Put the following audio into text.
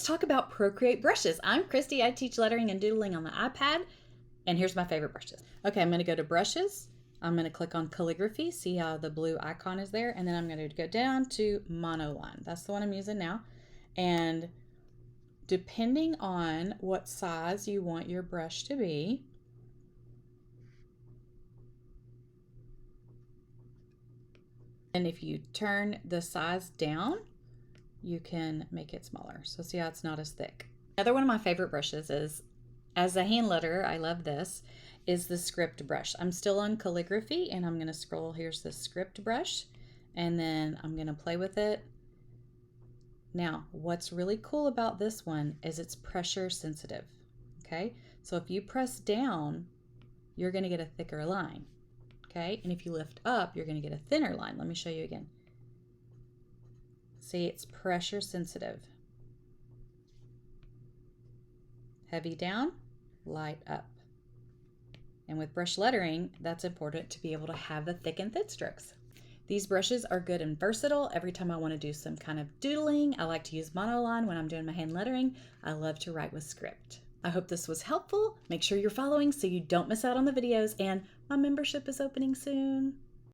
let's talk about Procreate brushes. I'm Christy. I teach lettering and doodling on the iPad, and here's my favorite brushes. Okay, I'm going to go to brushes. I'm going to click on calligraphy. See how the blue icon is there? And then I'm going to go down to monoline. That's the one I'm using now. And depending on what size you want your brush to be, and if you turn the size down, you can make it smaller. So see how it's not as thick. Another one of my favorite brushes is, as a hand letterer, I love this, is the script brush. I'm still on calligraphy and I'm gonna scroll. Here's the script brush and then I'm gonna play with it. Now, what's really cool about this one is it's pressure sensitive, okay? So if you press down, you're gonna get a thicker line, okay? And if you lift up, you're gonna get a thinner line. Let me show you again. See, it's pressure sensitive. Heavy down, light up. And with brush lettering, that's important to be able to have the thick and thin strokes. These brushes are good and versatile. Every time I want to do some kind of doodling, I like to use monoline. When I'm doing my hand lettering, I love to write with script. I hope this was helpful. Make sure you're following so you don't miss out on the videos, and my membership is opening soon.